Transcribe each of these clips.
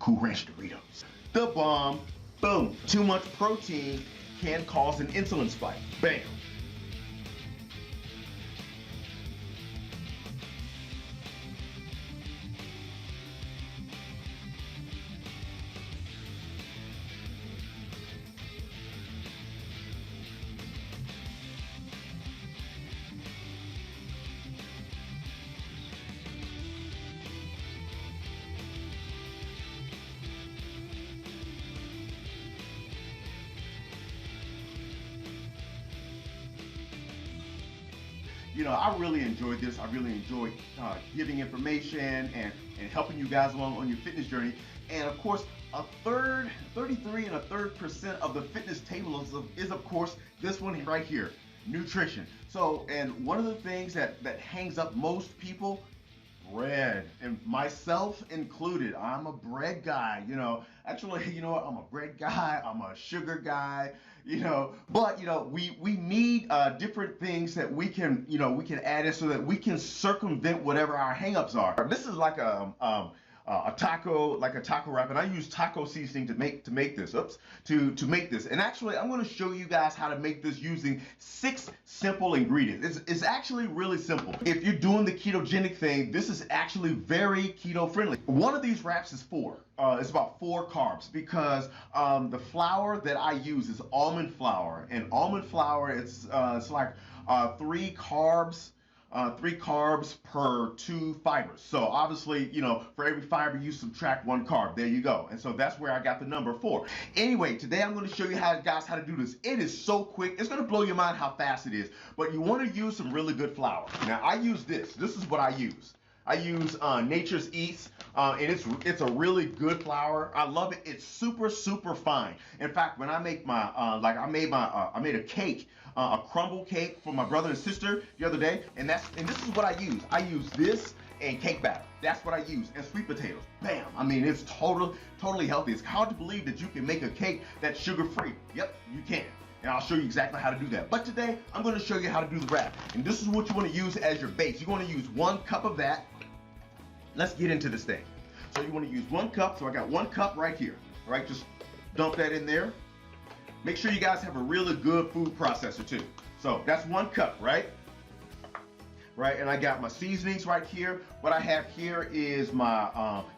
Cool Ranch Doritos. The bomb. Boom. Too much protein can cause an insulin spike. Bam. You know, I really enjoyed this. I really enjoyed giving information and helping you guys along on your fitness journey. And of course, 33% of the fitness table is of course this one right here, nutrition. So, and one of the things that hangs up most people, bread, and myself included. I'm a bread guy, you know. Actually, you know what? I'm a bread guy. I'm a sugar guy, you know. But you know, we need different things that we can add in so that we can circumvent whatever our hangups are. This is like a taco wrap, and I use taco seasoning to make this. To make this. And actually, I'm going to show you guys how to make this using 6 simple ingredients. It's actually really simple. If you're doing the ketogenic thing, this is actually very keto friendly. One of these wraps is 4. It's about 4 carbs because the flour that I use is almond flour, and almond flour it's like 3 carbs. 3 carbs per 2 fibers. So obviously, you know, for every fiber you subtract 1 carb. There you go. And so that's where I got the number 4. Anyway, today I'm going to show you guys how to do this. It is so quick. It's going to blow your mind how fast it is. But you want to use some really good flour. Now I use this. This is what I use. I use Nature's East, and it's a really good flour. I love it. It's super fine. In fact, when I make my I made a cake, a crumble cake for my brother and sister the other day, and this is what I use. I use this and cake batter. That's what I use, and sweet potatoes. Bam! I mean, it's totally healthy. It's hard to believe that you can make a cake that's sugar-free. Yep, you can. And I'll show you exactly how to do that. But today, I'm going to show you how to do the wrap. And this is what you want to use as your base. You're going to use 1 cup of that. Let's get into this thing. So you want to use 1 cup. So I got 1 cup right here. All right, just dump that in there. Make sure you guys have a really good food processor too. So that's 1 cup, right? Right, and I got my seasonings right here. What I have here is my,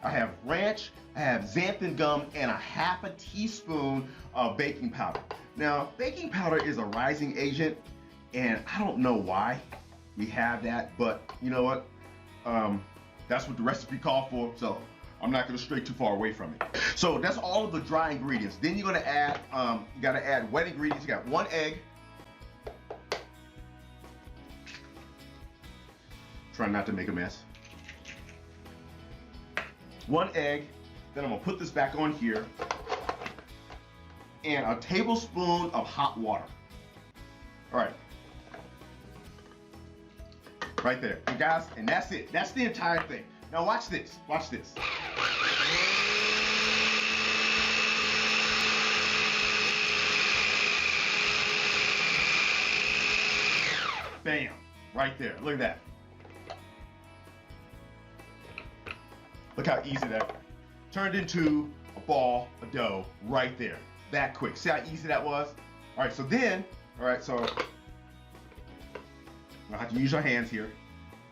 I have ranch, I have xanthan gum, and a ½ teaspoon of baking powder. Now, baking powder is a rising agent, and I don't know why we have that, but you know what? That's what the recipe called for, so I'm not gonna stray too far away from it. So that's all of the dry ingredients. Then you're gonna add, you gotta add wet ingredients. You got 1 egg. Try not to make a mess. 1 egg. Then I'm gonna put this back on here. And a tablespoon of hot water. All right. Right there. And guys, and that's it. That's the entire thing. Now watch this. Watch this. Bam. Right there. Look at that. Look how easy that turned into a ball of dough right there. That quick. See how easy that was? All right, so then, all right, so I have to use your hands here.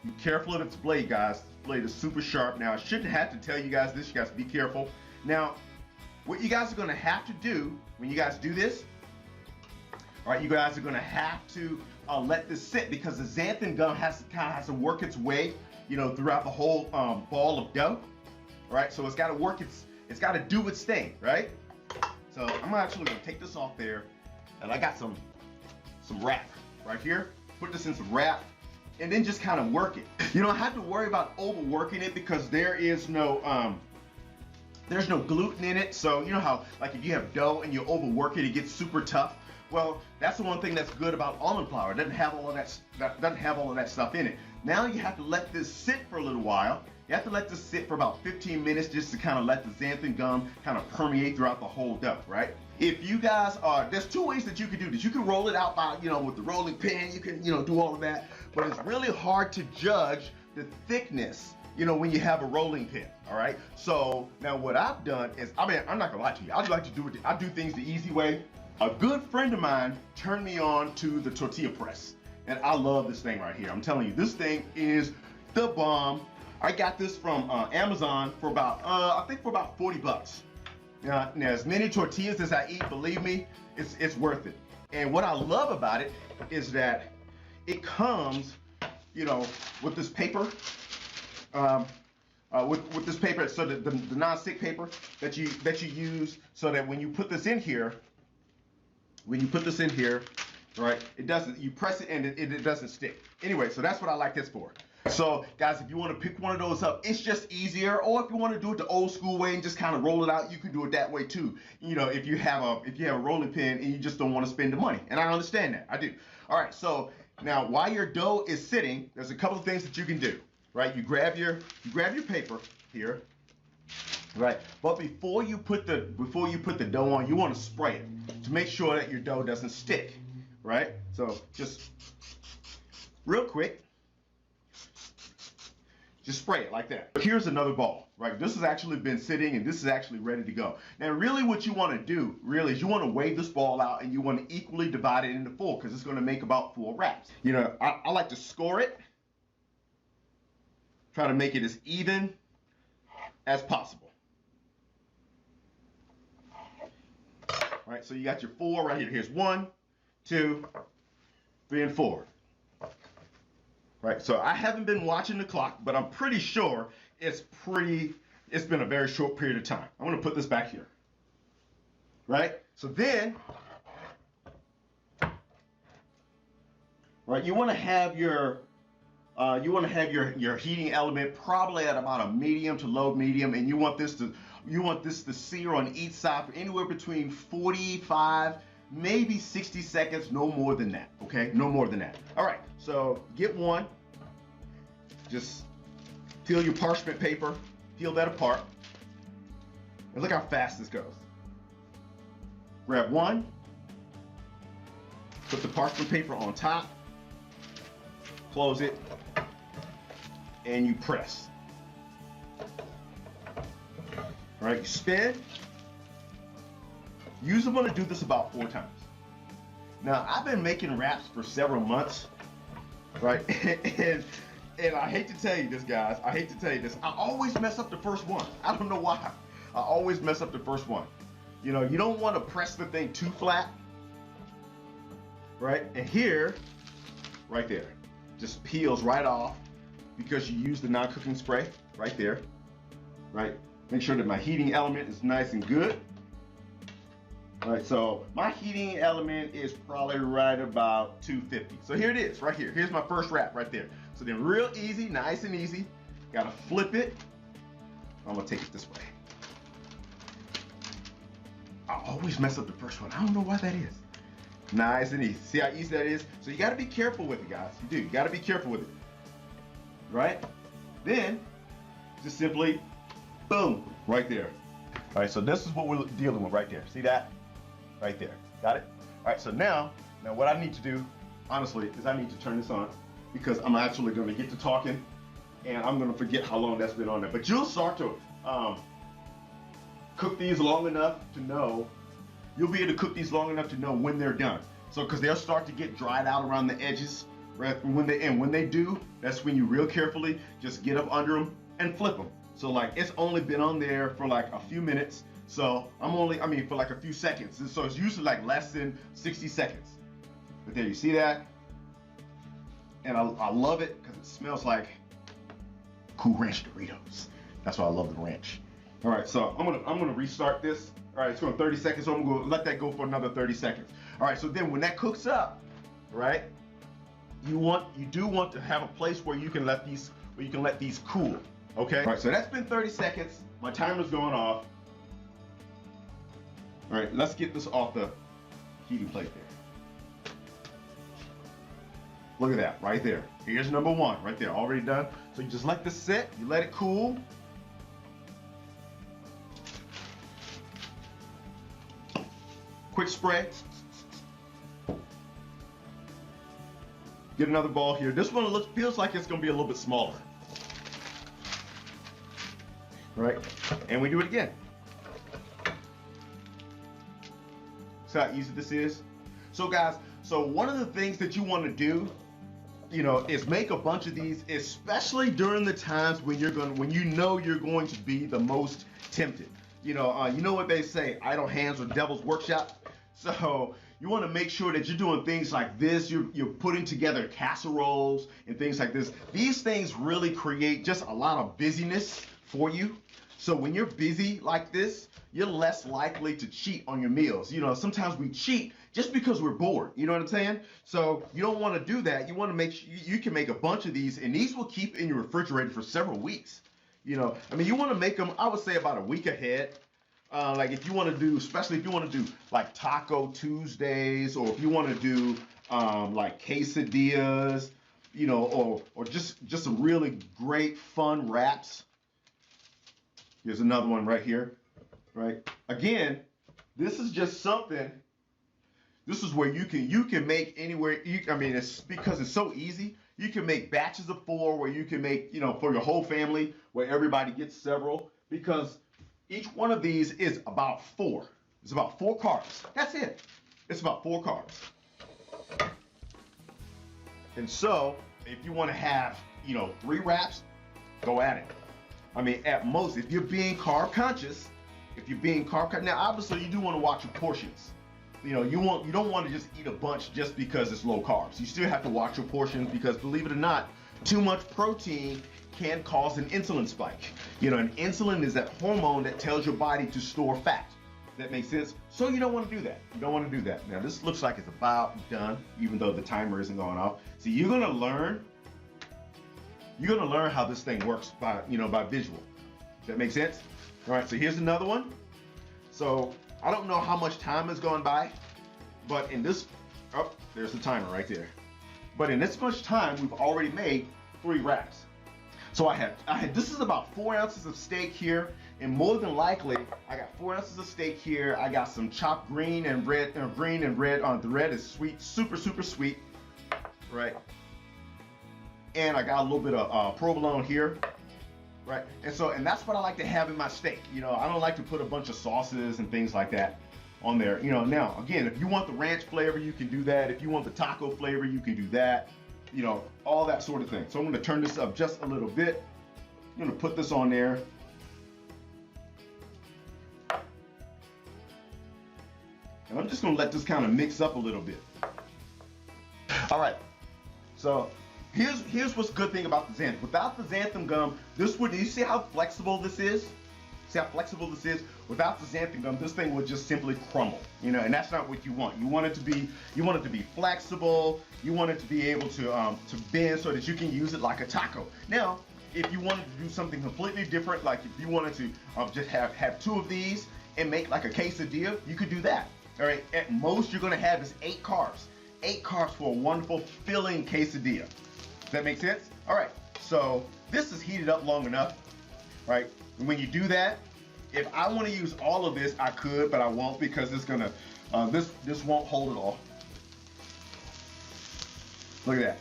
Be careful of its blade, guys. This blade is super sharp. Now, I shouldn't have to tell you guys this. You guys be careful. Now, what you guys are going to have to do when you guys do this, all right, you guys are going to have to let this sit because the xanthan gum has to work its way, you know, throughout the whole ball of dough. All right, so it's got to work it's got to do its thing, right? So I'm actually going to take this off there, and I got some wrap right here. Put this in some wrap, and then just kind of work it. You don't have to worry about overworking it because there is no there's no gluten in it. So you know how like if you have dough and you overwork it, it gets super tough. Well, that's the one thing that's good about almond flour. It doesn't have all of that stuff in it. Now you have to let this sit for a little while. You have to let this sit for about 15 minutes just to kind of let the xanthan gum kind of permeate throughout the whole dough, right? If you guys there's 2 ways that you can do this. You can roll it out by, you know, with the rolling pin. You can, you know, do all of that. But it's really hard to judge the thickness you know, when you have a rolling pin, all right? So now what I've done is, I mean, I'm not gonna lie to you, I like to do it, I do things the easy way. A good friend of mine turned me on to the tortilla press, and I love this thing right here. I'm telling you, this thing is the bomb. I got this from Amazon for about, I think for about 40 bucks. Now, as many tortillas as I eat, believe me, it's worth it. And what I love about it is that it comes, you know, with this paper, with this paper, so that the non-stick paper that you use, so that when you put this in here, right, it doesn't, you press it and it doesn't stick. Anyway, so that's what I like this for. So guys, if you want to pick one of those up, it's just easier. Or if you want to do it the old school way and just kind of roll it out, you can do it that way too. You know, if you have a rolling pin and you just don't want to spend the money. And I understand that, I do. All right, so now while your dough is sitting, there's a couple of things that you can do. Right, you grab your paper here, right? But before you put the dough on, you want to spray it to make sure that your dough doesn't stick, right? So just real quick, just spray it like that. Here's another ball, right? This has actually been sitting and this is actually ready to go. Now really what you want to do really is you want to weigh this ball out and you want to equally divide it into 4 because it's going to make about 4 wraps. You know, I like to score it. Try to make it as even as possible. All right, so you got your 4 right here. Here's 1, 2, 3, and 4. Right, so I haven't been watching the clock, but I'm pretty sure it's been a very short period of time. I'm gonna put this back here. Right, so then, right, you wanna have your heating element probably at about a medium to low medium, and you want this to sear on each side for anywhere between 45, maybe 60 seconds, no more than that, okay? No more than that. All right, so get one, just peel your parchment paper, peel that apart, and look how fast this goes. Grab one, put the parchment paper on top, close it, and you press. All right, you spin. Usually I'm gonna do this about 4 times. Now, I've been making wraps for several months, right? and I hate to tell you this, guys. I hate to tell you this. I always mess up the first one. I don't know why. I always mess up the first one. You know, you don't want to press the thing too flat, right? And here, right there, just peels right off because you use the non-cooking spray right there, right? Make sure that my heating element is nice and good. All right, so my heating element is probably right about 250. So here it is, right here. Here's my first wrap right there. So then real easy, nice and easy. Gotta flip it. I'm gonna take it this way. I always mess up the first one. I don't know why that is. Nice and easy. See how easy that is? So you gotta be careful with it, guys. You do, you gotta be careful with it. Right? Then, just simply, boom, right there. All right, so this is what we're dealing with right there. See that? Right there. Got it? All right, so now what I need to do, honestly, is I need to turn this on because I'm actually gonna get to talking and I'm gonna forget how long that's been on there. But you'll start to cook these long enough to know, you'll be able to cook these long enough to know when they're done. So, because they'll start to get dried out around the edges, right? When they do, that's when you real carefully just get up under them and flip them. So like, it's only been on there for like a few minutes. So for like a few seconds. And so it's usually like less than 60 seconds. But there, you see that? And I love it because it smells like Cool Ranch Doritos. That's why I love the ranch. All right, so I'm gonna restart this. All right, it's going 30 seconds, so I'm gonna let that go for another 30 seconds. All right, so then when that cooks up, right, you do want to have a place where you can let these cool. Okay. All right, so that's been 30 seconds. My timer's going off. All right, let's get this off the heating plate there. Look at that, right there. Here's number 1, right there, already done. So you just let this sit, you let it cool. Quick spray. Get another ball here. This one feels like it's gonna be a little bit smaller. right? And we do it again. See how easy this is? So guys, so one of the things that you want to do, you know, is make a bunch of these, especially during the times when you know you're going to be the most tempted. You know what they say, idle hands are devil's workshop. So you want to make sure that you're doing things like this. You're putting together casseroles and things like this. These things really create just a lot of busyness for you. So when you're busy like this, you're less likely to cheat on your meals. You know, sometimes we cheat just because we're bored. You know what I'm saying? So you don't want to do that. You want to make sure you can make a bunch of these, and these will keep in your refrigerator for several weeks. You know, I mean, you want to make them, I would say, about a week ahead. Like if you want to do, especially if you want to do like Taco Tuesdays, or if you want to do like quesadillas, you know, or just some really great fun wraps. Here's another one right here, right? Again, this is just something. This is where you can make anywhere. I mean, it's because it's so easy. You can make batches of 4, where you can make, you know, for your whole family, where everybody gets several, because each one of these is about 4. It's about 4 carbs. That's it. It's about 4 carbs. And so, if you want to have, you know, 3 wraps, go at it. I mean, at most, if you're being carb conscious, now obviously you do want to watch your portions. You know, you don't want to just eat a bunch just because it's low carbs. You still have to watch your portions, because believe it or not, too much protein can cause an insulin spike. You know, and insulin is that hormone that tells your body to store fat. That makes sense? So you don't want to do that. You don't want to do that. Now this looks like it's about done, even though the timer isn't going off. So you're gonna learn how this thing works by visual. Does that make sense? All right, so here's another one. So I don't know how much time has gone by, but in this, oh, there's the timer right there. But in this much time, we've already made 3 wraps. So I had this is about 4 ounces of steak here, and more than likely, I got 4 ounces of steak here. I got some chopped green and red. The red is sweet, super sweet, right? And I got a little bit of provolone here, right? And that's what I like to have in my steak. You know, I don't like to put a bunch of sauces and things like that on there. You know, now again, if you want the ranch flavor, you can do that. If you want the taco flavor, you can do that. You know, all that sort of thing. So I'm going to turn this up just a little bit. I'm going to put this on there. And I'm just going to let this kind of mix up a little bit. All right. So here's what's good thing about the xanthan. Without the xanthan gum, you see how flexible this is? See how flexible this is? Without the xanthan gum, this thing would just simply crumble. You know, and that's not what you want. You want it to be flexible. You want it to be able to bend so that you can use it like a taco. Now, if you wanted to do something completely different, like if you wanted to just have 2 of these and make like a quesadilla, you could do that. All right. At most, you're going to have is 8 carbs. 8 carbs for a wonderful filling quesadilla. Does that make sense? All right. So this is heated up long enough, right? And when you do that, if I want to use all of this, I could, but I won't, because it's gonna this won't hold it all. Look at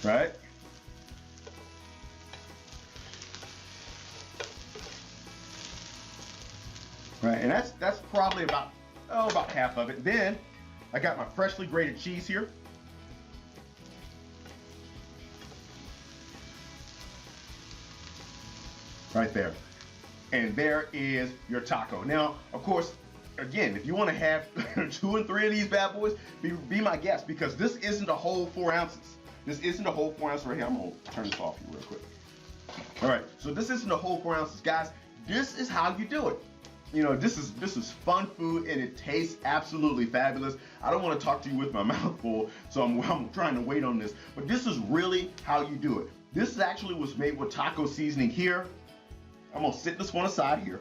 that. Right? Right, and that's probably about half of it. Then I got my freshly grated cheese here. Right there. And there is your taco. Now, of course, again, if you want to have 2 and 3 of these bad boys, be my guest, because this isn't a whole 4 ounces. This isn't a whole 4 ounces right here. I'm going to turn this off here real quick. All right, so this isn't a whole 4 ounces. Guys, this is how you do it. You know, this is fun food, and it tastes absolutely fabulous. I don't want to talk to you with my mouth full, so I'm trying to wait on this. But this is really how you do it. This actually was made with taco seasoning here. I'm gonna sit this one aside here.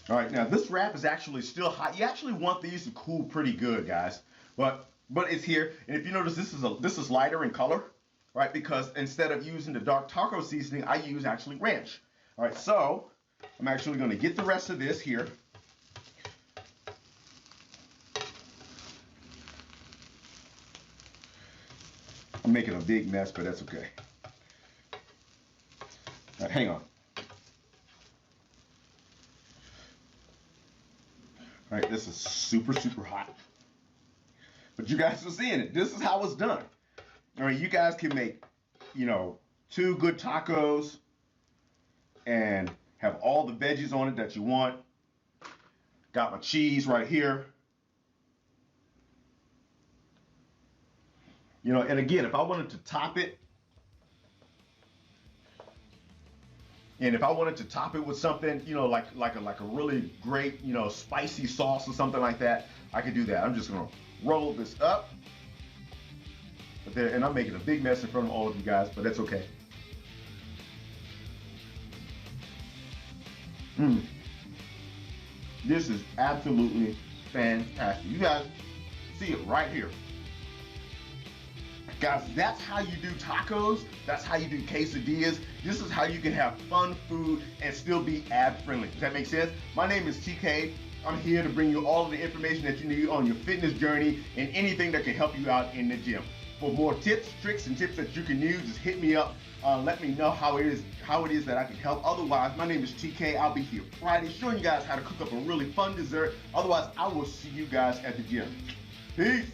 All right, now this wrap is actually still hot. You actually want these to cool pretty good, guys. But it's here, and if you notice, this is lighter in color, right? Because instead of using the dark taco seasoning, I use actually ranch. All right, so I'm actually gonna get the rest of this here. making a big mess, but that's okay. All right, hang on. All right, this is super, super hot. But you guys are seeing it. This is how it's done. All right, you guys can make, 2 good tacos and have all the veggies on it that you want. Got my cheese right here. And again, if I wanted to top it, with something, like a really great, spicy sauce or something like that, I could do that. I'm just gonna roll this up. And I'm making a big mess in front of all of you guys, but that's okay. This is absolutely fantastic. You guys see it right here. Guys, that's how you do tacos. That's how you do quesadillas. This is how you can have fun food and still be ad friendly. Does that make sense? My name is TK. I'm here to bring you all of the information that you need on your fitness journey and anything that can help you out in the gym. For more tips, tricks, and tips that you can use, just hit me up. Let me know how it is that I can help. Otherwise, my name is TK. I'll be here Friday showing you guys how to cook up a really fun dessert. Otherwise, I will see you guys at the gym. Peace.